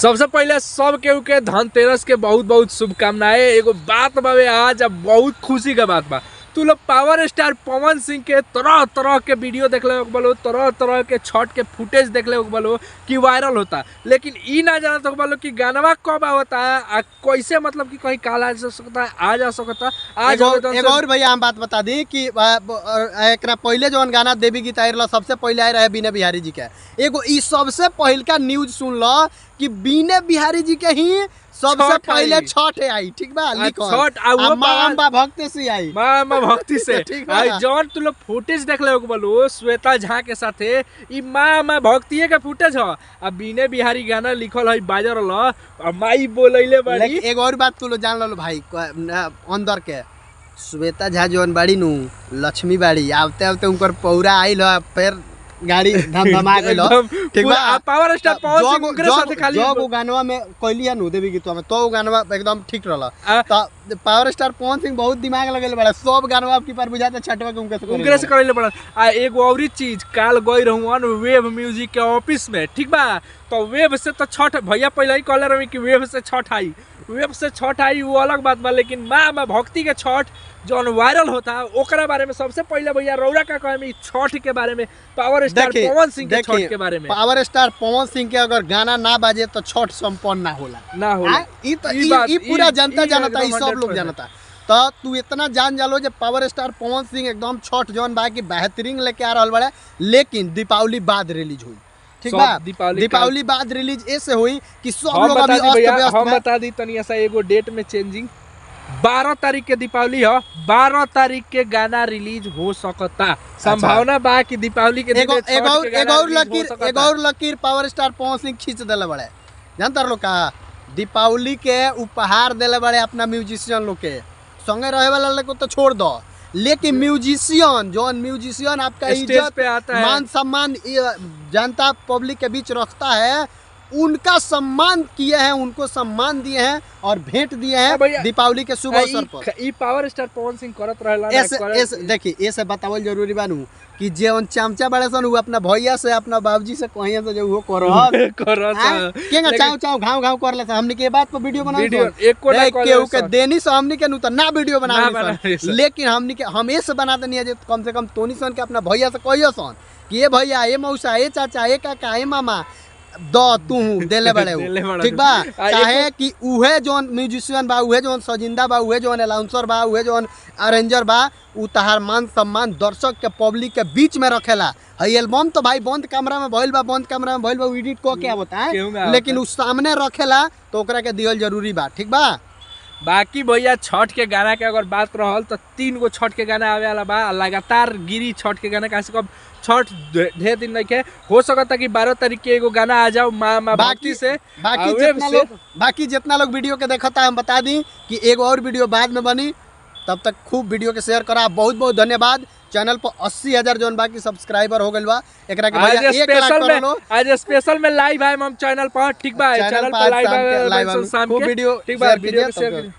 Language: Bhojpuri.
सबसे पहले सब केहू के धनतेरस के बहुत बहुत शुभकामनाएं। एगो बात बावे आज अब बहुत खुशी का बात बा, तू लोग पावर स्टार पवन सिंह के तरह तरह के वीडियो देख ले बोलो, तरह तरह के छठ के फुटेज देख ले बोलो कि वायरल होता, लेकिन ई ना जाना तो बोलो कि गानवा कब होता है आ कैसे, मतलब कि कहीं काल आ जा सकता है, आ जा सकता आज। एक और भैया हम बात बता दी कि एक पहले जो गाना देवी गीत आयल सबसे पहले आए रहे बीने बिहारी जी के। एगो ई सबसे पहल का न्यूज सुन लो कि बीने बिहारी जी के ही सबसे पहले छठ आई, ठीक बा, छठ माँ भक्ति से आई, माँ भक्ति से जौन तू लोग फुटेज देख ले बोलो श्वेता झा के साथे ई माँ भक्ति के फुटेज ह। अब बीने बिहारी गाना लिखल है बाजर ल माई बोलैले बाड़ी। एक और बात तू लोग जान लो भाई अंदर के श्वेता झा जौन बाड़ी नु लक्ष्मी बाड़ी, आवते आवते उनकर पौरा आइल फिर गाड़ी धमधमा गइलो, ठीक बा। पावर स्टार पवन सिंह उनके साथे खाली जो गानवा में कहलिया नु देवी गीतवा में तो गानवा एकदम ठीक रहला। त पावर स्टार पवन सिंह बहुत दिमाग लगेले बड़ा, सब गानवा आपकी पर बुझाता छठवा के उनके से करले बड़ा। आ एगो औरी चीज काल गई रहून वेब म्यूजिक के ऑफिस में, ठीक बा, तो वेब से तो छठ भैया पहले ही कहले रही कि वेब से छठ आई, वेब से छठ आई वो अलग बात बा, लेकिन माँ भक्ति के छठ जौन वायरल होता ओकरा बारे में सबसे पहले भैया रौरा का कहे में छठ के बारे में, पावर स्टार पवन सिंह के छठ के बारे में। पावर स्टार पवन सिंह के अगर गाना ना बाजे तो छठ संपन्न ना होला। ई पूरा जनता जानता, ई सब लोग जानता। तो तू इतना जान जालो जे पावर स्टार पवन सिंह एकदम छठ जौन बा की बेहतरीन लेके आ रहल बड़े, लेकिन दीपावली बाद रिलीज हुई, ठीक बा। दीपावली बाद रिलीज ऐसे हुई कि सब लोग अभी अस्त हम बता दी तनी ऐसा एगो डेट में चेंजिंग 12 तारीख के दीपावली है, 12 तारीख के गाना रिलीज हो सकता, संभावना बा कि दीपावली के दिन एक और लकीर पावर स्टार पवन सिंह खींच देले बड़े, जानता लोग का दीपावली के उपहार देले बड़े अपना म्यूजिशियन लोग के, संगे रहे वाला लोग को तो छोड़ दो, लेकिन म्यूजिशियन जौन म्यूजिशियन आपका इज्जत पे आता है, मान सम्मान जनता पब्लिक के बीच रखता है, उनका सम्मान किए हैं, उनको सम्मान दिए हैं और भेंट दिए हैं दीपावली के शुभ अवसर पर। ई पावर स्टार पवन सिंह करत रहला ऐसे देखिए ऐसे बतावल जरूरी बानू कि जेवन चमचा बड़े सन वो अपना भैया से अपना बाबूजी से कहिया से जो वो करत केंगा चाव चाव घाव घाव करले हमनी के बात पर वीडियो बनाई केहू के देनी से हमनी के नु त ना वीडियो बनावे, लेकिन हमनी के हम ऐसे बना देनी है कम से कम तोनी सन के अपना भैया से कहियो सन कि ये भैया ये मौसा ये चाचा ये काका ये मामा दो तू देले बड़े, ठीक बा। चाहे कि उहे जोन म्यूजिशियन बा, उहे जोन सजिंदा बा, उहे जोन अनाउंसर बा, उहे जोन अरेंजर बा, उ तहार मान सम्मान दर्शक के पब्लिक के बीच में रखेला। हई एल्बम तो भाई बंद कमरा में भइल बा, बंद कमरा में भइल बा, एडिट को क्या होता है, लेकिन उस सामने रखेला तो ओकरा के दियल जरूरी बा, ठीक बा। बाकी भैया छठ के गाना के अगर बात रहल तो 3 गो छठ के गाना आवे वाला बा, लगातार गिरी छठ के गाना, कैसे कब छठ ढेर दिन नहीं हो सकता कि 12 तारीख के एगो गाना आ जाओ माँ भक्ति से। बाकी जितना लोग वीडियो के देखता है हम बता दी कि एगो और वीडियो बाद में बनी, तब तक खूब वीडियो के शेयर करा। बहुत बहुत धन्यवाद। चैनल पर 80,000 जोन बाकी सब्सक्राइबर हो गइल बा, एकरा के भैया 1 लाख कर लो। आज स्पेशल में लाइव है हम चैनल पर, ठीक बा, चैनल पर लाइव है, खूब वीडियो, ठीक बा, वीडियो शेयर